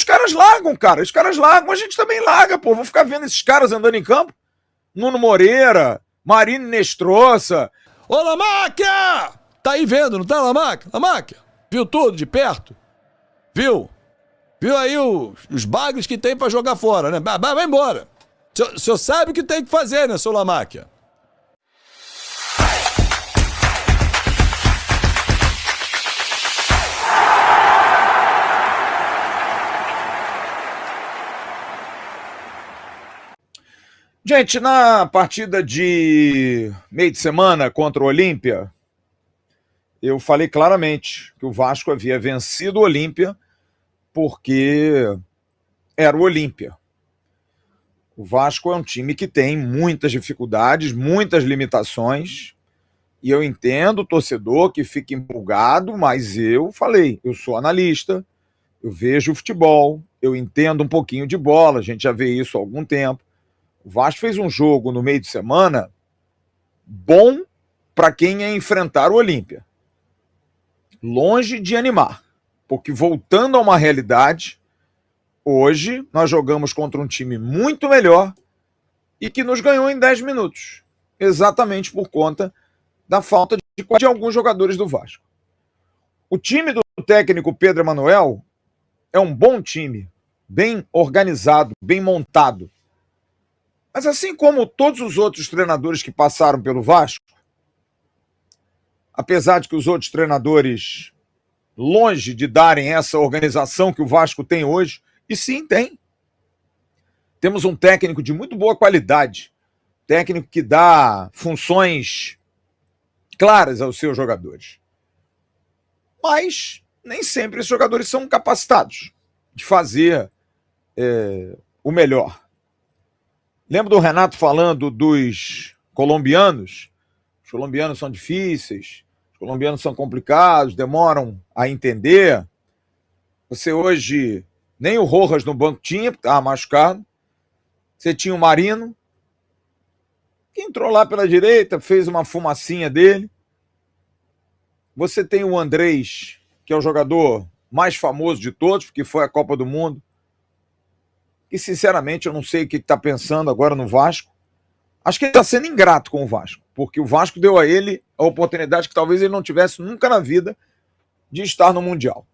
os caras largam, cara. Os caras largam, a gente também larga, pô. Vou ficar vendo esses caras andando em campo. Nuno Moreira, Marino Nestroça. Ô, Lamáquia! Tá aí vendo, não tá, Lamáquia? Lamáquia, viu tudo de perto? Viu? Viu aí os bagres que tem pra jogar fora, né? Vai embora. O senhor sabe o que tem que fazer, né, seu Lamáquia? Gente, na partida de meio de semana contra o Olímpia, eu falei claramente que o Vasco havia vencido o Olímpia porque era o Olímpia. O Vasco é um time que tem muitas dificuldades, muitas limitações, e eu entendo o torcedor que fica empolgado, mas eu falei, eu sou analista, eu vejo o futebol, eu entendo um pouquinho de bola, a gente já vê isso há algum tempo. O Vasco fez um jogo no meio de semana bom para quem ia enfrentar o Olímpia. Longe de animar, porque voltando a uma realidade, hoje nós jogamos contra um time muito melhor e que nos ganhou em 10 minutos, exatamente por conta da falta de alguns jogadores do Vasco. O time do técnico Pedro Emanuel é um bom time, bem organizado, bem montado. Mas assim como todos os outros treinadores que passaram pelo Vasco, apesar de que os outros treinadores, longe de darem essa organização que o Vasco tem hoje, e sim, tem. Temos um técnico de muito boa qualidade, técnico que dá funções claras aos seus jogadores. Mas nem sempre esses jogadores são capacitados de fazer o melhor. Lembra do Renato falando dos colombianos? Os colombianos são difíceis, os colombianos são complicados, demoram a entender. Você hoje, nem o Rojas no banco tinha, porque estava machucado. Você tinha o Marino, que entrou lá pela direita, fez uma fumacinha dele. Você tem o Andrés, que é o jogador mais famoso de todos, porque foi a Copa do Mundo. E, sinceramente, eu não sei o que está pensando agora no Vasco. Acho que ele está sendo ingrato com o Vasco, porque o Vasco deu a ele a oportunidade que talvez ele não tivesse nunca na vida de estar no Mundial.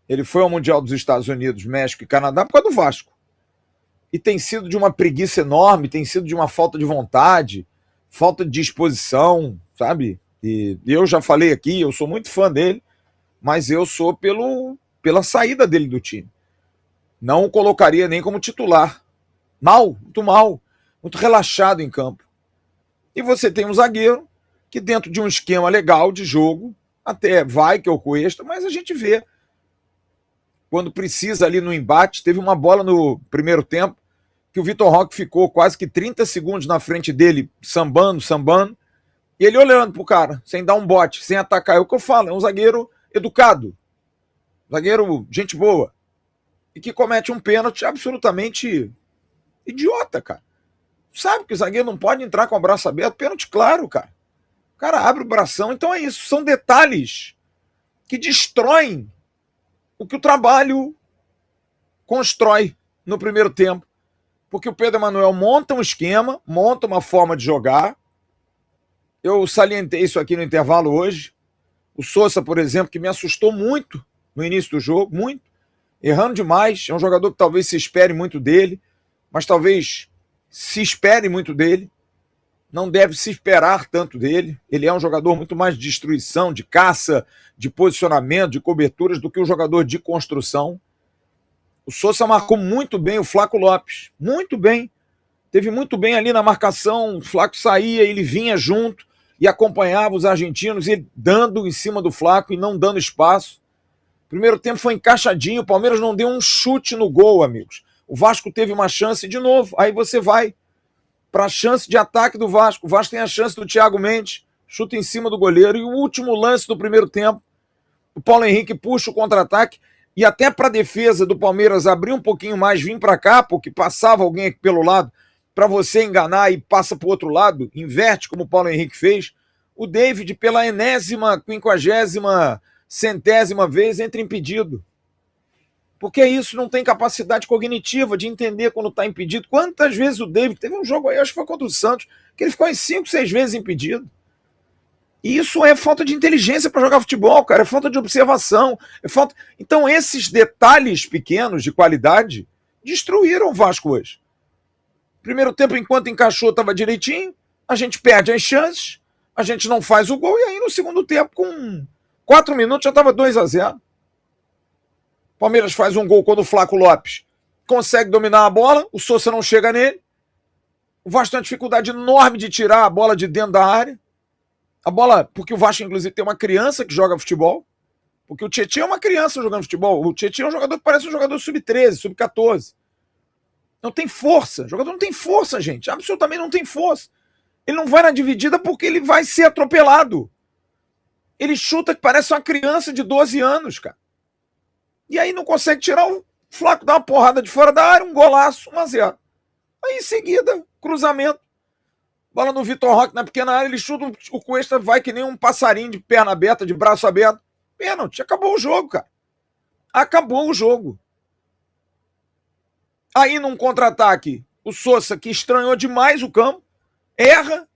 Ele foi ao Mundial dos Estados Unidos, México e Canadá por causa do Vasco. E tem sido de uma preguiça enorme, tem sido de uma falta de vontade, falta de disposição, sabe? E eu já falei aqui, eu sou muito fã dele, mas eu sou pela saída dele do time. Não o colocaria nem como titular. Mal, muito relaxado em campo. E você tem um zagueiro que dentro de um esquema legal de jogo, até vai que é o Cuesta, mas a gente vê quando precisa ali no embate. Teve uma bola no primeiro tempo que o Vitor Roque ficou quase que 30 segundos na frente dele, sambando, e ele olhando pro cara, sem dar um bote, sem atacar. É o que eu falo, é um zagueiro educado, zagueiro gente boa, e que comete um pênalti absolutamente idiota, cara. Sabe que o zagueiro não pode entrar com o braço aberto, pênalti claro, cara. O cara abre o bração, então é isso. São detalhes que destroem o que o trabalho constrói no primeiro tempo. Porque o Pedro Emanuel monta um esquema, monta uma forma de jogar. Eu salientei isso aqui no intervalo hoje. O Sousa, por exemplo, que me assustou muito no início do jogo, muito. Errando demais, é um jogador que talvez se espere muito dele, mas talvez se espere muito dele, não deve se esperar tanto dele. Ele é um jogador muito mais de destruição, de caça, de posicionamento, de coberturas, do que um jogador de construção. O Sousa marcou muito bem o Flaco Lopes, muito bem. Teve muito bem ali na marcação, o Flaco saía, ele vinha junto e acompanhava os argentinos, ele dando em cima do Flaco e não dando espaço. Primeiro tempo foi encaixadinho, o Palmeiras não deu um chute no gol, amigos. O Vasco teve uma chance de novo, aí você vai para a chance de ataque do Vasco. O Vasco tem a chance do Thiago Mendes, chuta em cima do goleiro, e o último lance do primeiro tempo, o Paulo Henrique puxa o contra-ataque, e até para a defesa do Palmeiras abrir um pouquinho mais, vir para cá, porque passava alguém aqui pelo lado, para você enganar e passa para o outro lado, inverte como o Paulo Henrique fez, o David, pela enésima, 50ª, 100ª vez, entra impedido. Porque isso, não tem capacidade cognitiva de entender quando está impedido. Quantas vezes o David, teve um jogo aí, acho que foi contra o Santos, que ele ficou em 5, 6 vezes impedido. E isso é falta de inteligência para jogar futebol, cara, é falta de observação, é falta... Então esses detalhes pequenos de qualidade destruíram o Vasco hoje. Primeiro tempo, enquanto encaixou, estava direitinho, a gente perde as chances, a gente não faz o gol, e aí no segundo tempo, com 4 minutos, já estava 2-0. Palmeiras faz um gol quando o Flaco Lopes consegue dominar a bola, o Sousa não chega nele, o Vasco tem uma dificuldade enorme de tirar a bola de dentro da área, a bola, porque o Vasco, inclusive, tem uma criança que joga futebol, porque o Tietchan é uma criança jogando futebol, o Tietchan é um jogador que parece um jogador sub-13, sub-14, não tem força, o jogador não tem força, gente, absolutamente não tem força, ele não vai na dividida porque ele vai ser atropelado, ele chuta que parece uma criança de 12 anos, cara, e aí não consegue tirar, o Flaco dá uma porrada de fora da área, um golaço, 1-0, aí em seguida, cruzamento, bola no Vitor Roque na pequena área, ele chuta, o Cuesta vai que nem um passarinho de perna aberta, de braço aberto. Pênalti, acabou o jogo, cara. Acabou o jogo. Aí num contra-ataque, o Sousa, que estranhou demais o campo, erra,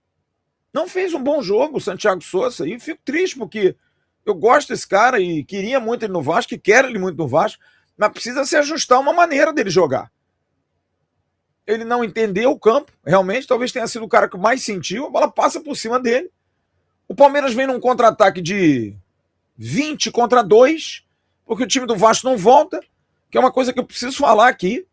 não fez um bom jogo o Santiago Sousa, e fico triste porque eu gosto desse cara e queria muito ele no Vasco, e quero ele muito no Vasco, mas precisa se ajustar uma maneira dele jogar. Ele não entendeu o campo, realmente, talvez tenha sido o cara que mais sentiu, a bola passa por cima dele. O Palmeiras vem num contra-ataque de 20-2, porque o time do Vasco não volta, que é uma coisa que eu preciso falar aqui.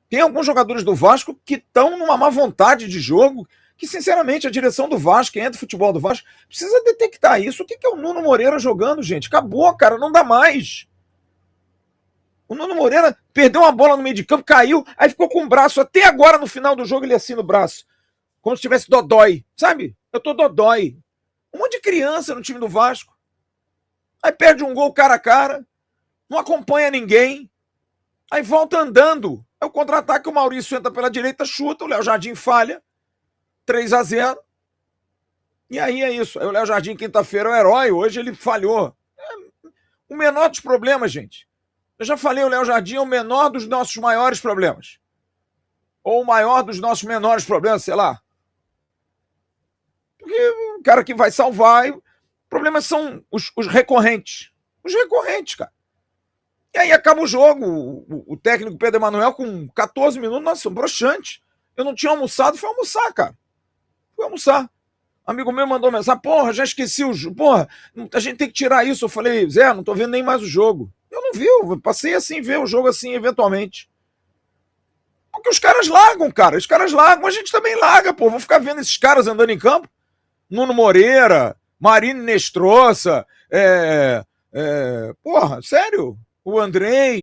Tem alguns jogadores do Vasco que estão numa má vontade de jogo, que sinceramente a direção do Vasco, quem é do futebol do Vasco, precisa detectar isso. O que é o Nuno Moreira jogando, gente? Acabou, cara, não dá mais. O Nuno Moreira perdeu uma bola no meio de campo, caiu, aí ficou com o braço. Até agora, no final do jogo, ele assina o braço. Como se tivesse dodói. Sabe? Eu tô dodói. Um monte de criança no time do Vasco. Aí perde um gol cara a cara. Não acompanha ninguém. Aí volta andando. É o contra-ataque, o Maurício entra pela direita, chuta, o Léo Jardim falha. 3-0. E aí é isso. Aí o Léo Jardim, quinta-feira, é o herói. Hoje ele falhou. É o menor dos problemas, gente. Eu já falei, o Léo Jardim é o menor dos nossos maiores problemas. Ou o maior dos nossos menores problemas, sei lá. Porque o cara que vai salvar... Problemas são os recorrentes. Os recorrentes, cara. E aí acaba o jogo. O técnico Pedro Emanuel, com 14 minutos, nossa, broxante. Eu não tinha almoçado, fui almoçar, cara. Fui almoçar. Amigo meu mandou mensagem, porra, já esqueci o jogo. Porra, a gente tem que tirar isso. Eu falei, Zé, não tô vendo nem mais o jogo. Eu não vi, eu passei assim, ver o jogo assim, eventualmente. Porque os caras largam, cara. Os caras largam, a gente também larga, pô. Vou ficar vendo esses caras andando em campo. Nuno Moreira, Marino Nestroça, porra, sério? O Andrei,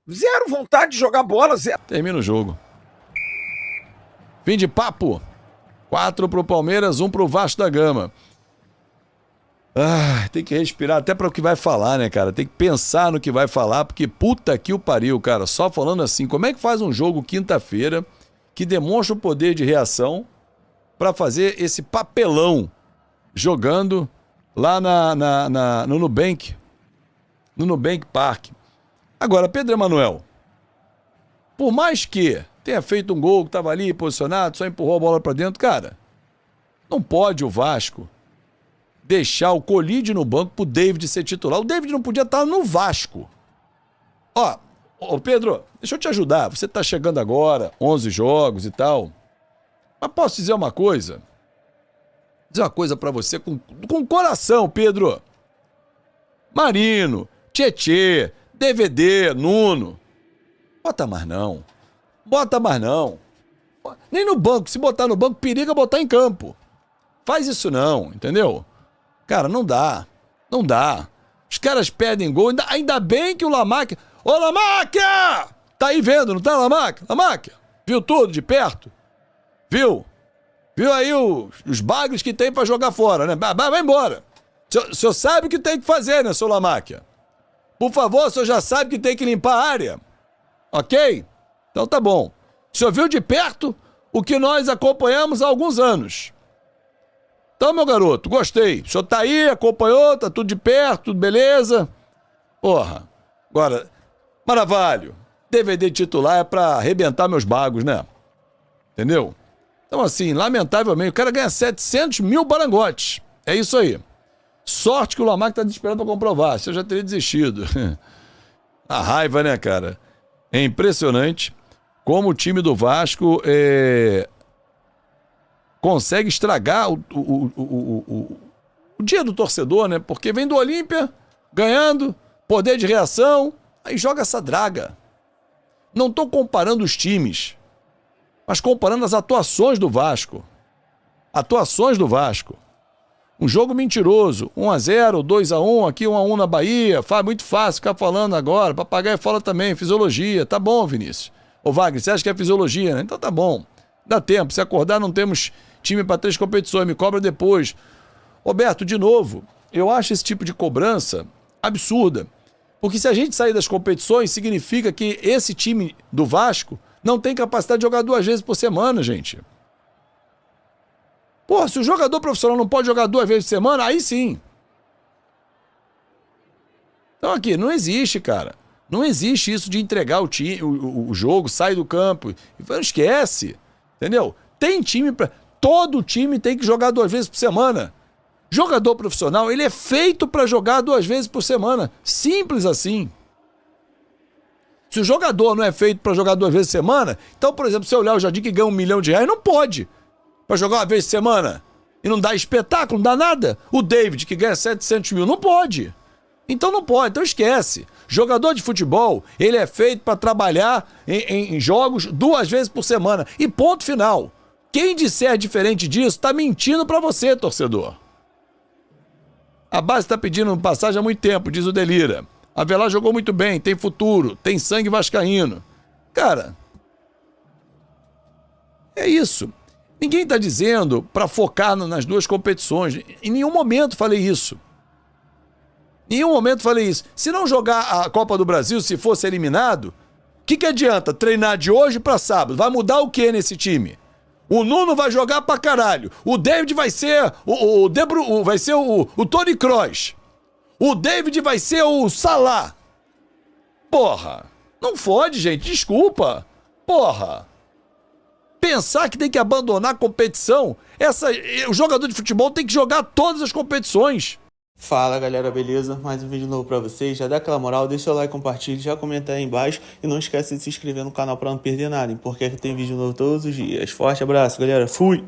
zero vontade de jogar bola, zero. Termina o jogo. Fim de papo. 4 pro Palmeiras, 1 pro Vasco da Gama. Tem que respirar até para o que vai falar, né, cara? Tem que pensar no que vai falar, porque puta que o pariu, cara. Só falando assim, como é que faz um jogo quinta-feira que demonstra o poder de reação para fazer esse papelão jogando lá no Nubank, no Nubank Park. Agora, Pedro Emanuel, por mais que tenha feito um gol que estava ali posicionado, só empurrou a bola para dentro, cara, não pode o Vasco deixar o Colide no banco pro David ser titular. O David não podia estar no Vasco. Ó, Pedro, deixa eu te ajudar. Você tá chegando agora, 11 jogos e tal. Mas posso dizer uma coisa? Dizer uma coisa pra você com coração, Pedro. Marino, Tietê, DVD, Nuno. Bota mais não. Bota mais não. Nem no banco. Se botar no banco, periga botar em campo. Faz isso não, entendeu? Cara, não dá. Não dá. Os caras perdem gol. Ainda bem que o Lamáquia... Ô, Lamáquia! Tá aí vendo, não tá, Lamáquia? Lamáquia, viu tudo de perto? Viu? Viu aí os bagres que tem pra jogar fora, né? Vai embora. O senhor sabe o que tem que fazer, né, seu Lamáquia? Por favor, o senhor já sabe que tem que limpar a área. Ok? Então tá bom. O senhor viu de perto o que nós acompanhamos há alguns anos. Então, meu garoto, gostei. O senhor tá aí, acompanhou, tá tudo de perto, tudo beleza. Porra, Agora, Maravalho, DVD titular é pra arrebentar meus bagos, né? Entendeu? Então, assim, lamentavelmente, o cara ganha 700 mil barangotes. É isso aí. Sorte que o Lamarck tá desesperado pra comprovar. Se eu já teria desistido. A raiva, né, cara? É impressionante como o time do Vasco consegue estragar o dia do torcedor, né? Porque vem do Olímpia, ganhando, poder de reação, aí joga essa draga. Não tô comparando os times, mas comparando as atuações do Vasco. Atuações do Vasco. Um jogo mentiroso, 1-0, 2-1, aqui 1-1 na Bahia, muito fácil ficar falando agora, papagaio fala também, fisiologia, tá bom, Vinícius. Ô Wagner, você acha que é fisiologia, né? Então tá bom, dá tempo, se acordar não temos time para 3 competições, me cobra depois. Roberto, de novo, eu acho esse tipo de cobrança absurda, porque se a gente sair das competições, significa que esse time do Vasco não tem capacidade de jogar 2 vezes por semana, gente. Pô, se o jogador profissional não pode jogar 2 vezes por semana, aí sim. Então aqui, não existe, cara. Não existe isso de entregar o jogo, sai do campo. Não esquece. Entendeu? Tem time pra... Todo time tem que jogar 2 vezes por semana. Jogador profissional, ele é feito para jogar 2 vezes por semana. Simples assim. Se o jogador não é feito para jogar 2 vezes por semana, então, por exemplo, se eu olhar o Jardim que ganha R$1 milhão, não pode. Para jogar 1 vez por semana e não dá espetáculo, não dá nada. O David, que ganha 700 mil, não pode. Então não pode, então esquece. Jogador de futebol, ele é feito para trabalhar em jogos 2 vezes por semana. E ponto final. Quem disser diferente disso, está mentindo para você, torcedor. A base está pedindo passagem há muito tempo, diz o Delira. Avelar jogou muito bem, tem futuro, tem sangue vascaíno. Cara, é isso. Ninguém está dizendo para focar nas 2 competições. Em nenhum momento falei isso. Em nenhum momento falei isso. Se não jogar a Copa do Brasil, se fosse eliminado, o que adianta treinar de hoje para sábado? Vai mudar o que nesse time? O Nuno vai jogar pra caralho. O David vai ser o Toni Kroos. O David vai ser o Salah. Porra. Não fode, gente. Desculpa. Porra. Pensar que tem que abandonar a competição, o jogador de futebol tem que jogar todas as competições. Fala galera, beleza? Mais um vídeo novo pra vocês. Já dá aquela moral, deixa o like, compartilha, já comenta aí embaixo e não esquece de se inscrever no canal pra não perder nada, porque aqui tem vídeo novo todos os dias. Forte abraço galera, fui!